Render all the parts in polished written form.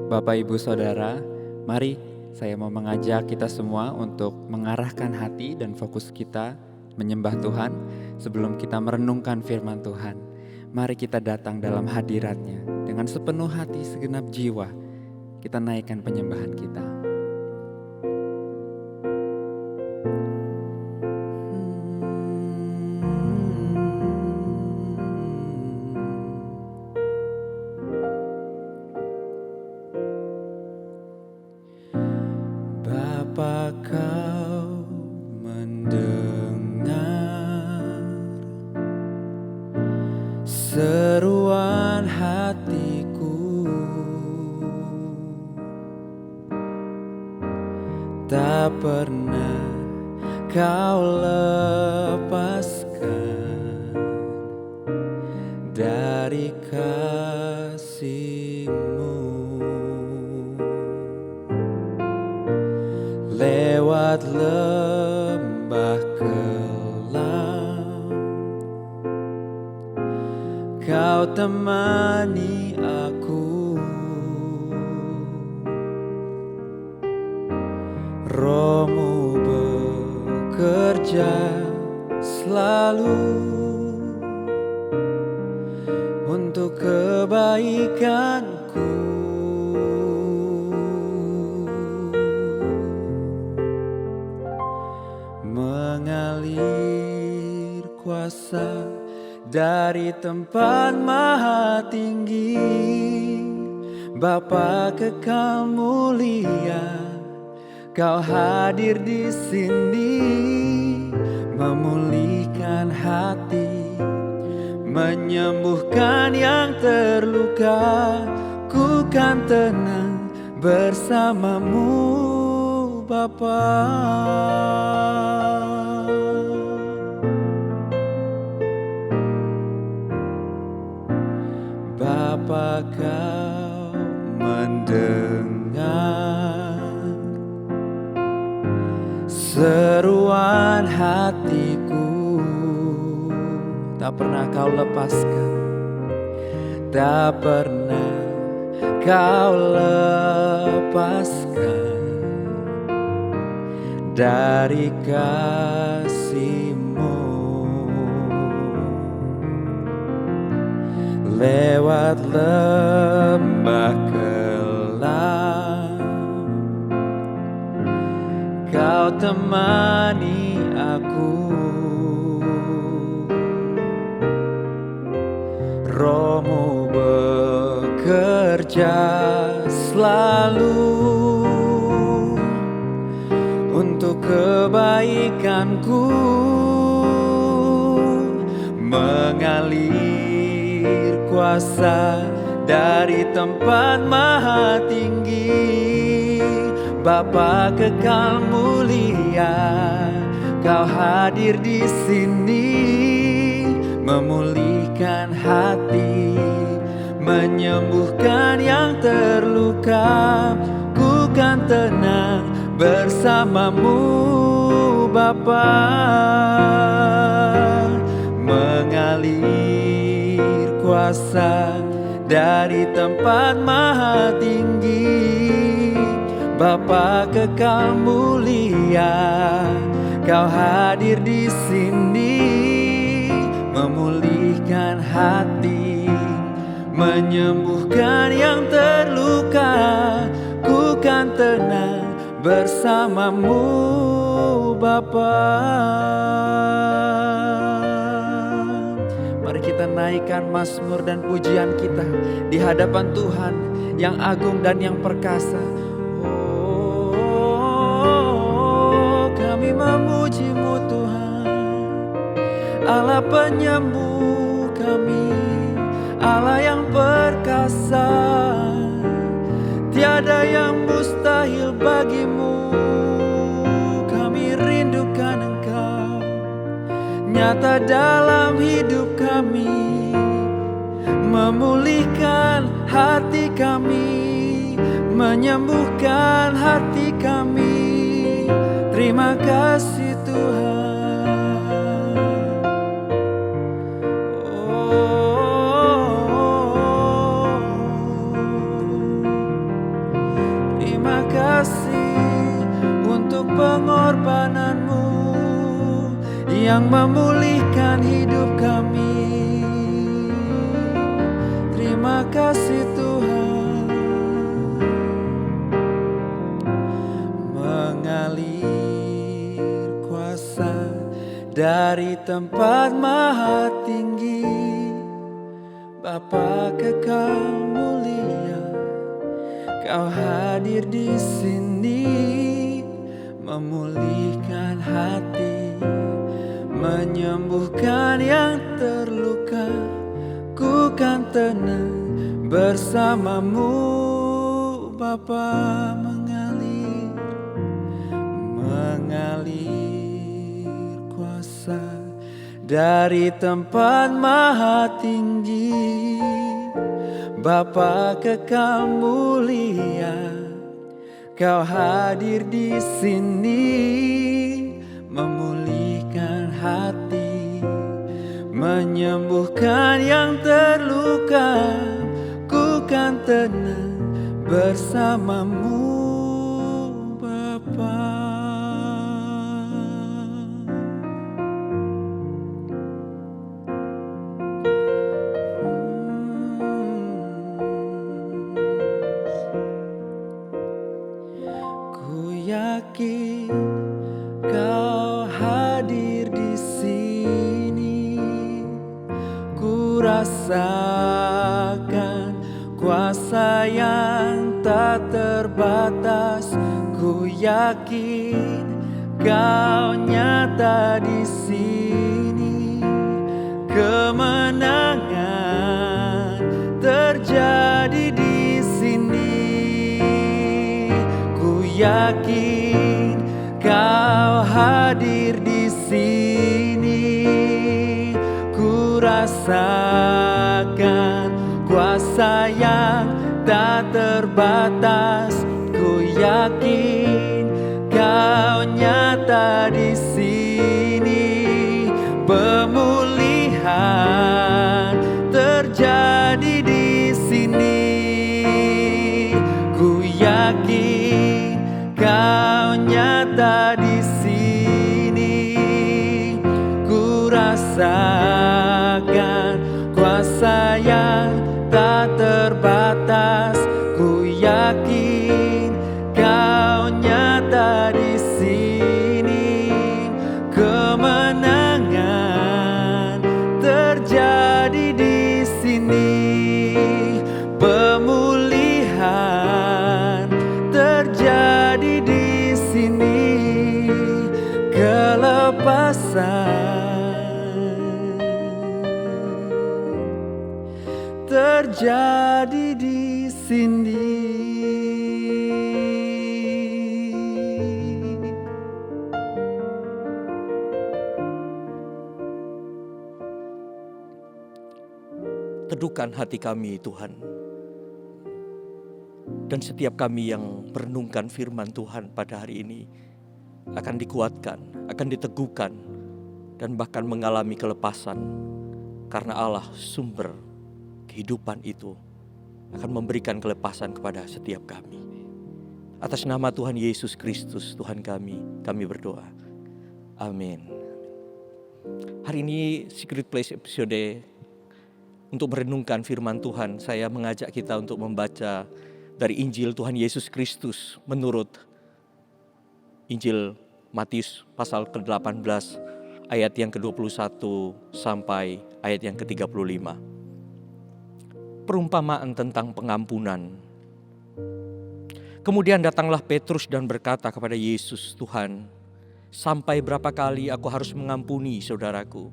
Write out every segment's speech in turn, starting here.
Bapak, Ibu, Saudara, mari saya mau mengajak kita semua untuk mengarahkan hati dan fokus kita menyembah Tuhan sebelum kita merenungkan firman Tuhan. Mari kita datang dalam hadirat-Nya dengan sepenuh hati, segenap jiwa. Kita naikkan penyembahan kita. Bapa, Kau mendengar seruan hatiku, tak pernah Kau lepaskan dari kasih-Mu. Lewat lembah kelam, Kau temani aku. Roh-Mu bekerja selalu untuk kebaikanku. Mengalir kuasa dari tempat maha tinggi, Bapa kekal mulia, Kau hadir di sini, memulihkan hati, menyembuhkan yang terluka. Ku kan tenang bersama-Mu, Bapa. Bapa, Kau mendengar seruan hatiku, tak pernah Kau lepaskan, tak pernah Kau lepaskan dari kasih-Mu. Lewat lembah kelam, Kau temani aku. Roh-Mu bekerja selalu untuk kebaikanku. Mengalir kuasa dari tempat maha tinggi, Bapa kekal mulia, Kau hadir di sini, memulihkan hati, menyembuhkan yang terluka. Ku kan tenang bersama-Mu, Bapa. Mengalir kuasa dari tempat maha tinggi, Bapa kekal mulia, Kau hadir di sini, memulihkan hati, menyembuhkan yang terluka. Ku kan tenang bersama-Mu, Bapa. Mari kita naikkan mazmur dan pujian kita di hadapan Tuhan yang agung dan yang perkasa. Oh, kami memuji-Mu Tuhan, Allah penyembuh kami, Allah yang perkasa. Tiada yang mustahil bagi-Mu, kami rindukan Engkau nyata dalam hidup kami, memulihkan hati kami, menyembuhkan hati kami. Terima kasih Tuhan. Oh, terima kasih untuk pengorbananmu yang memulihkan hidup kami. Terima kasih Tuhan. Mengalir kuasa dari tempat maha tinggi, Bapa kekal mulia, Kau hadir di sini, memulihkan hati, menyembuhkan yang terluka. Ku kan tenang bersamamu, Bapa. Mengalir kuasa dari tempat maha tinggi, Bapa kekal mulia, Kau hadir di sini, memulihkan hati, menyembuhkan yang terluka. Ku kan tenang bersamamu, Bapa. Ku yakin Kau hadir di sini, ku rasakan kuasa yang tak terbatas. Ku yakin Kau nyata di sini, kemenangan terjadi di sini. Ku yakin Kau hadir di sini, ku rasakan kuasa yang tak terbatas. Ku yakin Kau nyata di sini, pemulihan terjadi di sini. Ku yakin Kau nyata di sini, ku rasakan kuasa yang tak terbatas. Ku yakin Kau nyata di sini, kemenangan terjadi di sini, pemulihan terjadi di sini, kelepasan terjadi di sini. Teduhkan hati kami Tuhan, dan setiap kami yang merenungkan firman Tuhan pada hari ini akan dikuatkan, akan diteguhkan, dan bahkan mengalami kelepasan, karena Allah sumber kehidupan itu akan memberikan kelepasan kepada setiap kami. Atas nama Tuhan Yesus Kristus Tuhan kami berdoa. Amin. Hari ini Secret Place episode untuk merenungkan firman Tuhan, saya mengajak kita untuk membaca dari Injil Tuhan Yesus Kristus menurut Injil Matius pasal ke-18 ayat yang ke-21 sampai ayat yang ke-35. Perumpamaan tentang pengampunan. Kemudian datanglah Petrus dan berkata kepada Yesus, "Tuhan, sampai berapa kali aku harus mengampuni saudaraku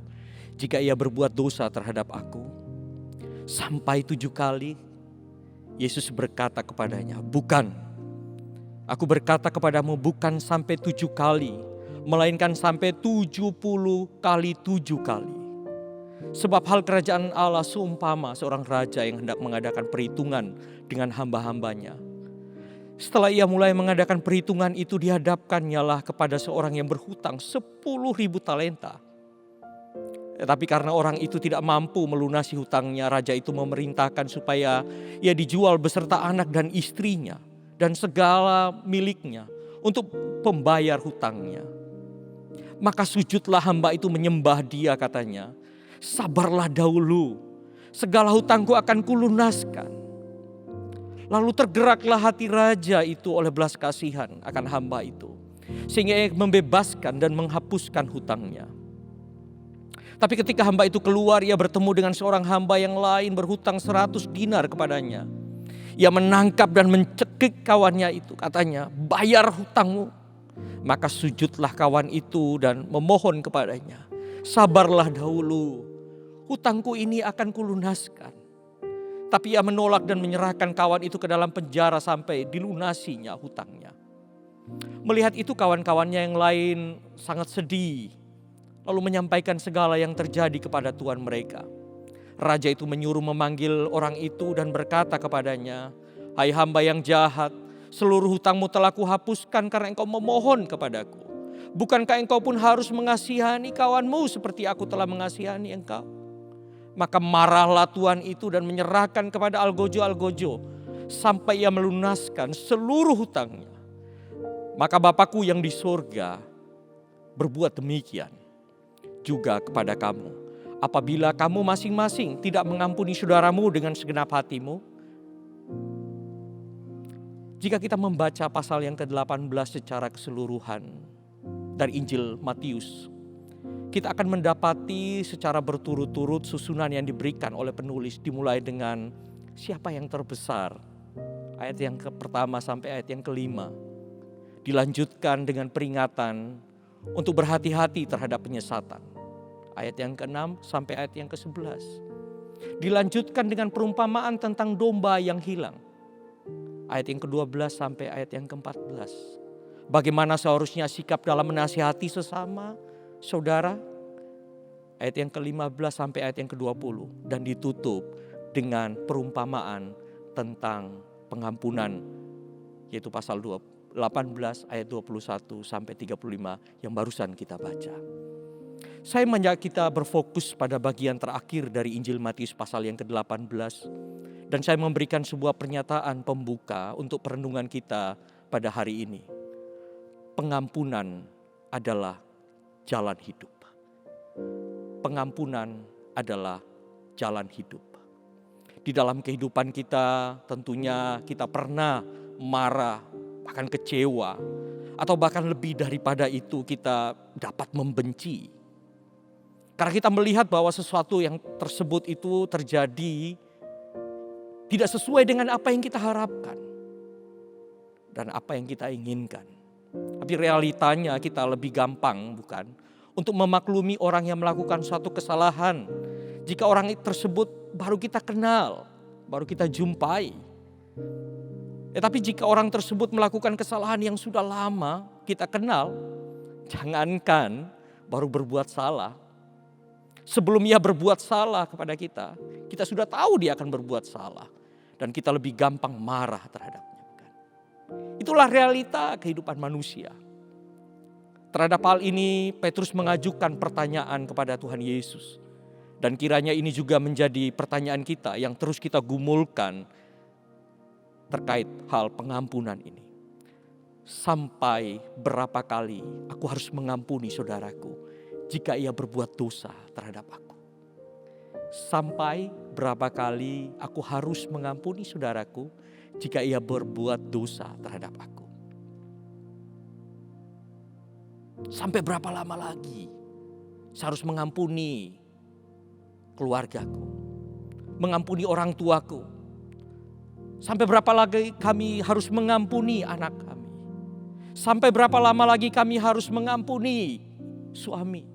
jika ia berbuat dosa terhadap aku? Sampai 7 kali?" Yesus berkata kepadanya, "Bukan. Aku berkata kepadamu, bukan sampai 7 kali, melainkan sampai 70 kali 7 kali. Sebab hal kerajaan Allah seumpama seorang raja yang hendak mengadakan perhitungan dengan hamba-hambanya. Setelah ia mulai mengadakan perhitungan itu, dihadapkannya lah kepada seorang yang berhutang 10.000 talenta. Tetapi karena orang itu tidak mampu melunasi hutangnya, raja itu memerintahkan supaya ia dijual beserta anak dan istrinya dan segala miliknya untuk pembayar hutangnya. Maka sujudlah hamba itu menyembah dia, katanya, sabarlah dahulu, segala hutangku akan kulunaskan. Lalu tergeraklah hati raja itu oleh belas kasihan akan hamba itu, sehingga ia membebaskan dan menghapuskan hutangnya. Tapi ketika hamba itu keluar, ia bertemu dengan seorang hamba yang lain berhutang 100 dinar kepadanya. Ia menangkap dan mencekik kawannya itu, katanya, bayar hutangmu. Maka sujudlah kawan itu dan memohon kepadanya, sabarlah dahulu, hutangku ini akan kulunaskan. Tapi ia menolak dan menyerahkan kawan itu ke dalam penjara sampai dilunasinya hutangnya. Melihat itu kawan-kawannya yang lain sangat sedih, lalu menyampaikan segala yang terjadi kepada tuan mereka. Raja itu menyuruh memanggil orang itu dan berkata kepadanya, hai hamba yang jahat, seluruh hutangmu telah kuhapuskan karena engkau memohon kepadaku. Bukankah engkau pun harus mengasihani kawanmu seperti aku telah mengasihani engkau? Maka marahlah tuan itu dan menyerahkan kepada algojo-algojo sampai ia melunaskan seluruh hutangnya. Maka Bapakku yang di surga berbuat demikian juga kepada kamu, apabila kamu masing-masing tidak mengampuni saudaramu dengan segenap hatimu. Jika kita membaca pasal yang ke-18 secara keseluruhan dari Injil Matius, kita akan mendapati secara berturut-turut susunan yang diberikan oleh penulis, dimulai dengan siapa yang terbesar, ayat yang pertama sampai ayat yang kelima. Dilanjutkan dengan peringatan untuk berhati-hati terhadap penyesatan, ayat yang ke-6 sampai ayat yang ke-11. Dilanjutkan dengan perumpamaan tentang domba yang hilang, ayat yang ke-12 sampai ayat yang ke-14. Bagaimana seharusnya sikap dalam menasihati sesama saudara, ayat yang ke-15 sampai ayat yang ke-20. Dan ditutup dengan perumpamaan tentang pengampunan, yaitu pasal 18 ayat 21 sampai 35 yang barusan kita baca. Saya mengajak kita berfokus pada bagian terakhir dari Injil Matius pasal yang ke-18. Dan saya memberikan sebuah pernyataan pembuka untuk perenungan kita pada hari ini. Pengampunan adalah jalan hidup. Pengampunan adalah jalan hidup. Di dalam kehidupan kita tentunya kita pernah marah, bahkan kecewa, atau bahkan lebih daripada itu kita dapat membenci. Karena kita melihat bahwa sesuatu yang tersebut itu terjadi tidak sesuai dengan apa yang kita harapkan dan apa yang kita inginkan. Tapi realitanya kita lebih gampang, bukan, untuk memaklumi orang yang melakukan suatu kesalahan jika orang tersebut baru kita kenal, baru kita jumpai. Tapi jika orang tersebut melakukan kesalahan yang sudah lama kita kenal, jangankan baru berbuat salah, sebelum ia berbuat salah kepada kita, kita sudah tahu dia akan berbuat salah. Dan kita lebih gampang marah terhadapnya. Itulah realita kehidupan manusia. Terhadap hal ini Petrus mengajukan pertanyaan kepada Tuhan Yesus. Dan kiranya ini juga menjadi pertanyaan kita yang terus kita gumulkan terkait hal pengampunan ini. Sampai berapa kali aku harus mengampuni saudaraku jika ia berbuat dosa terhadap aku? Sampai berapa kali aku harus mengampuni saudaraku jika ia berbuat dosa terhadap aku? Sampai berapa lama lagi saya harus mengampuni keluargaku, mengampuni orang tuaku? Sampai berapa lagi kami harus mengampuni anak kami? Sampai berapa lama lagi kami harus mengampuni suami?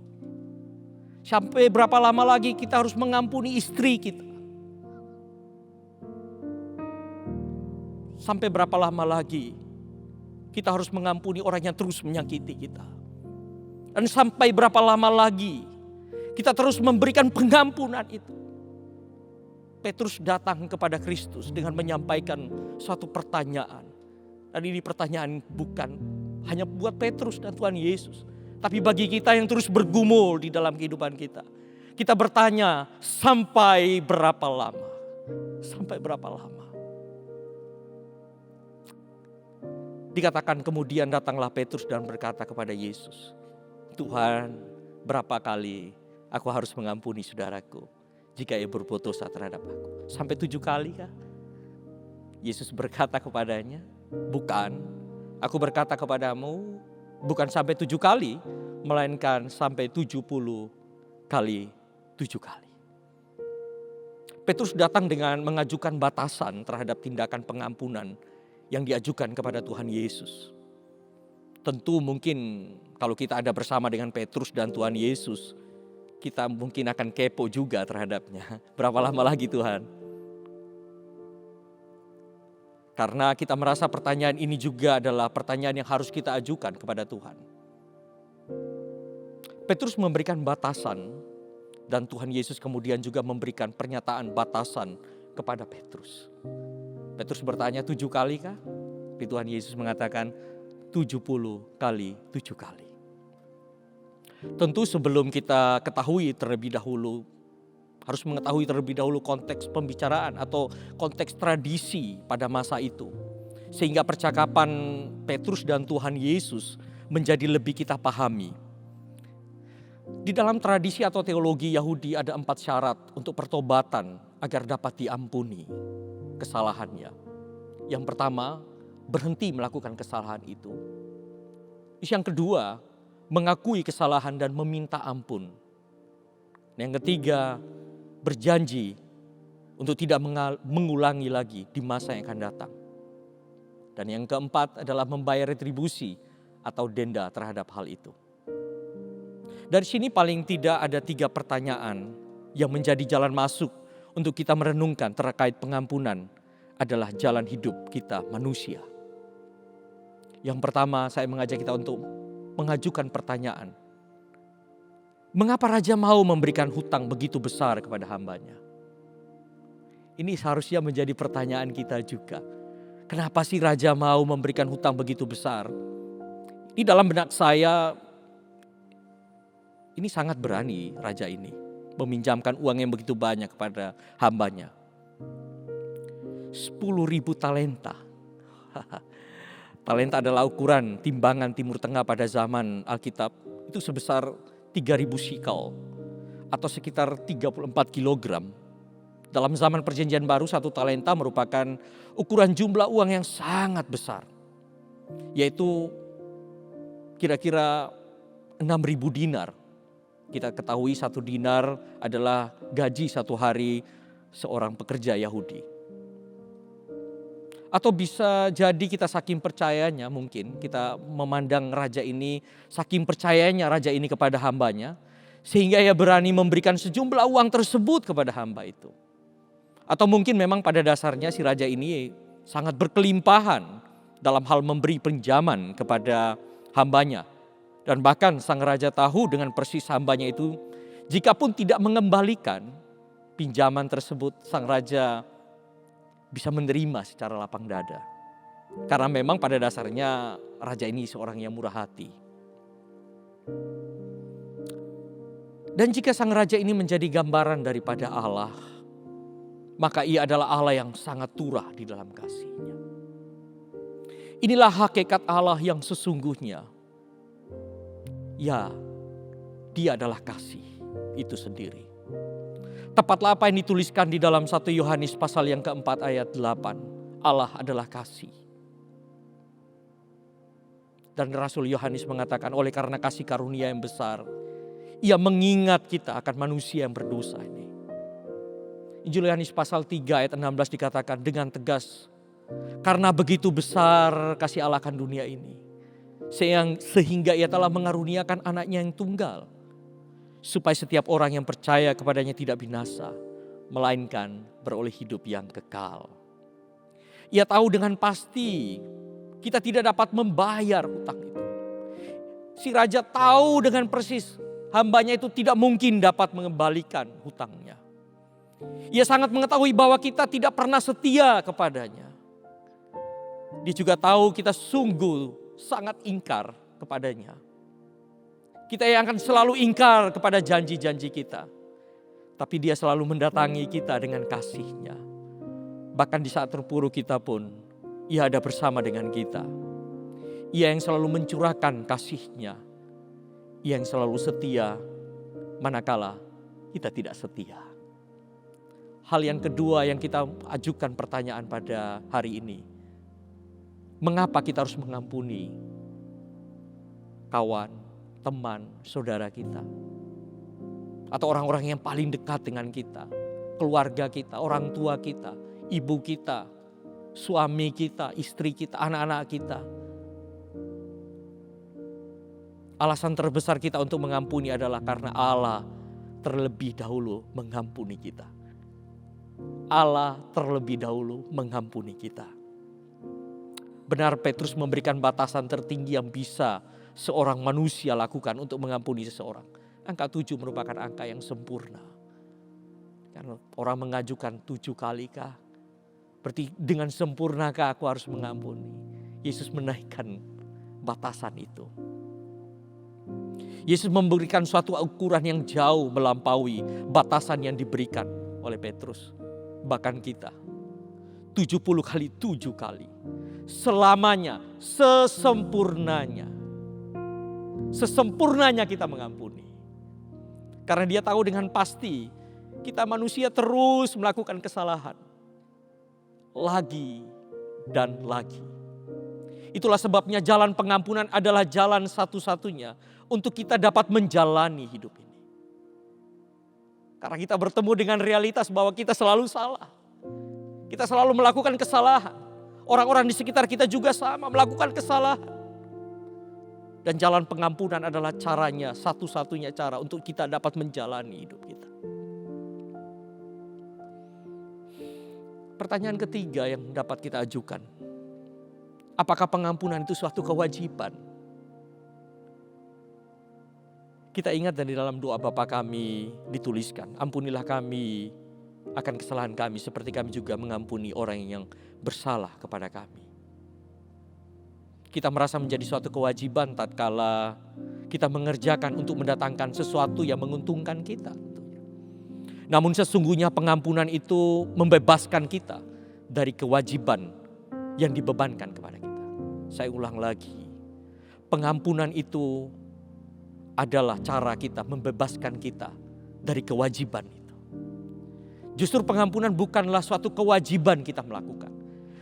Sampai berapa lama lagi kita harus mengampuni istri kita? Sampai berapa lama lagi kita harus mengampuni orang yang terus menyakiti kita? Dan sampai berapa lama lagi Kita terus memberikan pengampunan itu. Petrus datang kepada Kristus dengan menyampaikan suatu pertanyaan. Dan ini pertanyaan bukan hanya buat Petrus dan Tuhan Yesus, tapi bagi kita yang terus bergumul di dalam kehidupan kita. Kita bertanya, sampai berapa lama? Sampai berapa lama? Dikatakan kemudian datanglah Petrus dan berkata kepada Yesus, Tuhan, berapa kali aku harus mengampuni saudaraku jika ia berbuat dosa terhadap aku? Sampai 7 kali kah? Yesus berkata kepadanya, bukan. Aku berkata kepadamu, bukan sampai 7 kali, melainkan sampai 70 kali 7 kali. Petrus datang dengan mengajukan batasan terhadap tindakan pengampunan yang diajukan kepada Tuhan Yesus. Tentu mungkin kalau kita ada bersama dengan Petrus dan Tuhan Yesus, kita mungkin akan kepo juga terhadapnya. Berapa lama lagi Tuhan? Karena kita merasa pertanyaan ini juga adalah pertanyaan yang harus kita ajukan kepada Tuhan. Petrus memberikan batasan dan Tuhan Yesus kemudian juga memberikan pernyataan batasan kepada Petrus. Petrus bertanya 7 kali kah? Tapi Tuhan Yesus mengatakan 70 kali 7 kali. Tentu sebelum kita ketahui terlebih dahulu, harus mengetahui terlebih dahulu konteks pembicaraan atau konteks tradisi pada masa itu. Sehingga percakapan Petrus dan Tuhan Yesus menjadi lebih kita pahami. Di dalam tradisi atau teologi Yahudi ada 4 syarat untuk pertobatan agar dapat diampuni kesalahannya. Yang pertama, berhenti melakukan kesalahan itu. Yang kedua, mengakui kesalahan dan meminta ampun. Yang ketiga, berjanji untuk tidak mengulangi lagi di masa yang akan datang. Dan yang keempat adalah membayar retribusi atau denda terhadap hal itu. Dari sini paling tidak ada 3 pertanyaan yang menjadi jalan masuk untuk kita merenungkan terkait pengampunan adalah jalan hidup kita manusia. Yang pertama, saya mengajak kita untuk mengajukan pertanyaan. Mengapa Raja mau memberikan hutang begitu besar kepada hambanya? Ini seharusnya menjadi pertanyaan kita juga. Kenapa sih Raja mau memberikan hutang begitu besar? Di dalam benak saya, ini sangat berani Raja ini meminjamkan uang yang begitu banyak kepada hambanya. 10.000 talenta. Talenta adalah ukuran timbangan Timur Tengah pada zaman Alkitab. Itu sebesar 3.000 sikel atau sekitar 34 kilogram. Dalam zaman Perjanjian Baru 1 talenta merupakan ukuran jumlah uang yang sangat besar. Yaitu kira-kira 6.000 dinar. Kita ketahui 1 dinar adalah gaji 1 hari seorang pekerja Yahudi. Atau bisa jadi kita saking percayanya, mungkin kita memandang raja ini, saking percayanya raja ini kepada hambanya, sehingga ia berani memberikan sejumlah uang tersebut kepada hamba itu. Atau mungkin memang pada dasarnya si raja ini sangat berkelimpahan dalam hal memberi pinjaman kepada hambanya. Dan bahkan sang raja tahu dengan persis hambanya itu, jikapun tidak mengembalikan pinjaman tersebut, sang raja bisa menerima secara lapang dada. Karena memang pada dasarnya raja ini seorang yang murah hati. Dan jika sang raja ini menjadi gambaran daripada Allah, maka ia adalah Allah yang sangat turah di dalam kasih-Nya. Inilah hakikat Allah yang sesungguhnya. Ya, Dia adalah kasih itu sendiri. Tepatlah apa yang dituliskan di dalam 1 Yohanes pasal yang keempat ayat 8. Allah adalah kasih. Dan Rasul Yohanes mengatakan oleh karena kasih karunia yang besar, Ia mengingat kita akan manusia yang berdosa ini. Injil Yohanes pasal 3 ayat 16 dikatakan dengan tegas, karena begitu besar kasih Allah akan dunia ini, sehingga Ia telah mengaruniakan anaknya yang tunggal, supaya setiap orang yang percaya kepadanya tidak binasa, melainkan beroleh hidup yang kekal. Ia tahu dengan pasti kita tidak dapat membayar hutang itu. Si raja tahu dengan persis hambanya itu tidak mungkin dapat mengembalikan hutangnya. Ia sangat mengetahui bahwa kita tidak pernah setia kepadanya. Dia juga tahu kita sungguh sangat ingkar kepadanya. Kita yang akan selalu ingkar kepada janji-janji kita. Tapi dia selalu mendatangi kita dengan kasih-Nya. Bahkan di saat terpuruk kita pun, Ia ada bersama dengan kita. Ia yang selalu mencurahkan kasih-Nya. Ia yang selalu setia, manakala kita tidak setia. Hal yang kedua yang kita ajukan pertanyaan pada hari ini. Mengapa kita harus mengampuni kawan, teman, saudara kita? Atau orang-orang yang paling dekat dengan kita. Keluarga kita, orang tua kita, ibu kita, suami kita, istri kita, anak-anak kita. Alasan terbesar kita untuk mengampuni adalah karena Allah terlebih dahulu mengampuni kita. Allah terlebih dahulu mengampuni kita. Benar, Petrus memberikan batasan tertinggi yang bisa seorang manusia lakukan untuk mengampuni seseorang. Angka 7 merupakan angka yang sempurna. Karena orang mengajukan 7 kali kah? Berarti dengan sempurnakah aku harus mengampuni? Yesus menaikkan batasan itu. Yesus memberikan suatu ukuran yang jauh melampaui batasan yang diberikan oleh Petrus. Bahkan kita 70 kali 7 kali. Selamanya, sesempurnanya. Sesempurnanya kita mengampuni. Karena dia tahu dengan pasti kita manusia terus melakukan kesalahan. Lagi dan lagi. Itulah sebabnya jalan pengampunan adalah jalan satu-satunya untuk kita dapat menjalani hidup ini. Karena kita bertemu dengan realitas bahwa kita selalu salah. Kita selalu melakukan kesalahan. Orang-orang di sekitar kita juga sama melakukan kesalahan. Dan jalan pengampunan adalah caranya, satu-satunya cara untuk kita dapat menjalani hidup kita. Pertanyaan ketiga yang dapat kita ajukan. Apakah pengampunan itu suatu kewajiban? Kita ingat dari dalam doa Bapa kami dituliskan, ampunilah kami akan kesalahan kami seperti kami juga mengampuni orang yang bersalah kepada kami. Kita merasa menjadi suatu kewajiban tatkala kita mengerjakan untuk mendatangkan sesuatu yang menguntungkan kita. Namun sesungguhnya pengampunan itu membebaskan kita dari kewajiban yang dibebankan kepada kita. Saya ulang lagi, pengampunan itu adalah cara kita membebaskan kita dari kewajiban itu. Justru pengampunan bukanlah suatu kewajiban kita melakukan.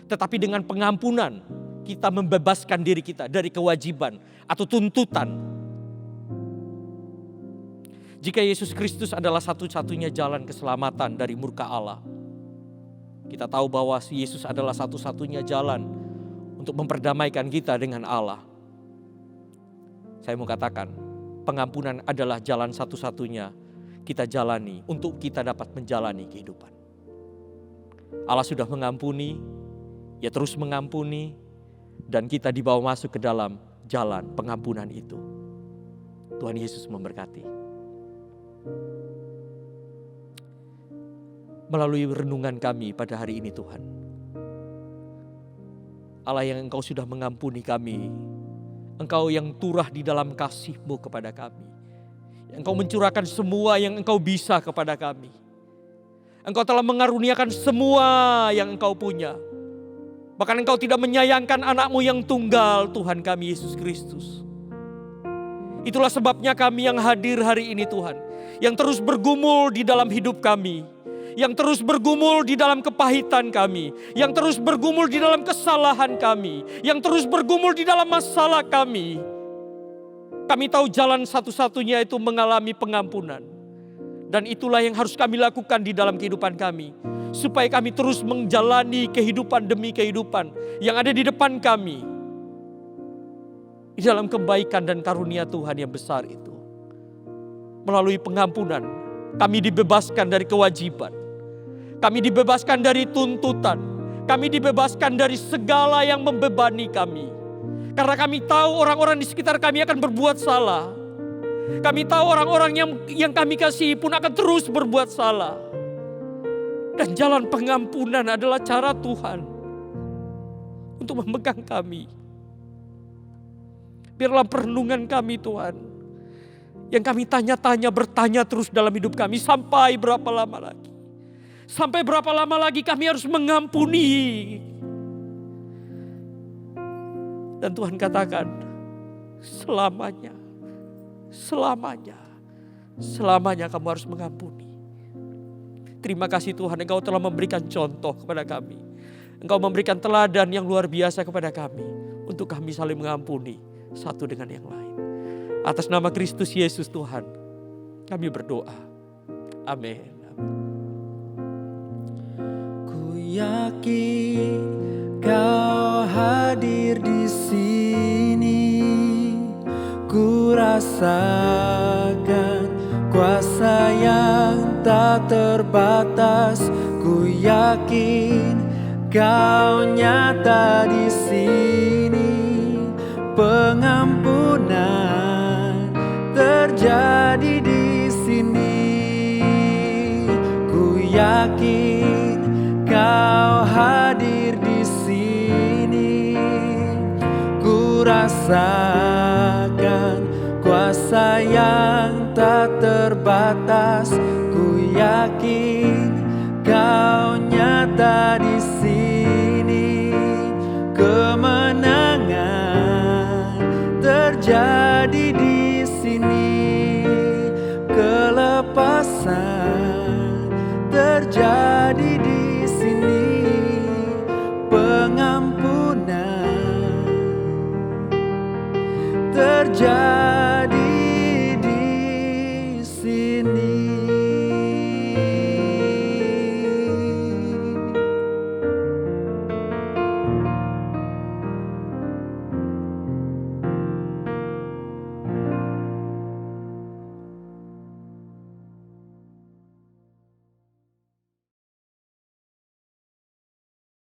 Tetapi dengan pengampunan kita membebaskan diri kita dari kewajiban atau tuntutan. Jika Yesus Kristus adalah satu-satunya jalan keselamatan dari murka Allah, kita tahu bahwa Yesus adalah satu-satunya jalan untuk memperdamaikan kita dengan Allah. Saya mau katakan, pengampunan adalah jalan satu-satunya kita jalani untuk kita dapat menjalani kehidupan. Allah sudah mengampuni, Ia terus mengampuni, dan kita dibawa masuk ke dalam jalan pengampunan itu. Tuhan Yesus memberkati. Melalui renungan kami pada hari ini Tuhan, Allah yang Engkau sudah mengampuni kami, Engkau yang turah di dalam kasih-Mu kepada kami, Engkau mencurahkan semua yang Engkau bisa kepada kami. Engkau telah mengaruniakan semua yang Engkau punya. Bahkan Engkau tidak menyayangkan anak-Mu yang tunggal, Tuhan kami Yesus Kristus. Itulah sebabnya kami yang hadir hari ini Tuhan, yang terus bergumul di dalam hidup kami, yang terus bergumul di dalam kepahitan kami, yang terus bergumul di dalam kesalahan kami, yang terus bergumul di dalam masalah kami. Kami tahu jalan satu-satunya itu mengalami pengampunan. Dan itulah yang harus kami lakukan di dalam kehidupan kami. Supaya kami terus menjalani kehidupan demi kehidupan yang ada di depan kami. Di dalam kebaikan dan karunia Tuhan yang besar itu. Melalui pengampunan, kami dibebaskan dari kewajiban. Kami dibebaskan dari tuntutan. Kami dibebaskan dari segala yang membebani kami. Karena kami tahu orang-orang di sekitar kami akan berbuat salah. Kami tahu orang-orang yang kami kasihi pun akan terus berbuat salah. Dan jalan pengampunan adalah cara Tuhan untuk memegang kami. Biarlah perenungan kami Tuhan, yang kami tanya-tanya, bertanya terus dalam hidup kami, sampai berapa lama lagi? Sampai berapa lama lagi kami harus mengampuni? Dan Tuhan katakan, selamanya, selamanya, selamanya kamu harus mengampuni. Terima kasih Tuhan, Engkau telah memberikan contoh kepada kami. Engkau memberikan teladan yang luar biasa kepada kami, untuk kami saling mengampuni satu dengan yang lain. Atas nama Kristus Yesus Tuhan, kami berdoa. Amin. Ku yakin Kau hadir di sini. Ku rasakan kuasa yang tak terbatas. Ku yakin Kau nyata di sini. Pengampunan terjadi di sini. Ku yakin Kau hadir di sini. Ku rasakan kuasa yang tak terbatas. Ku yakin Kau nyata di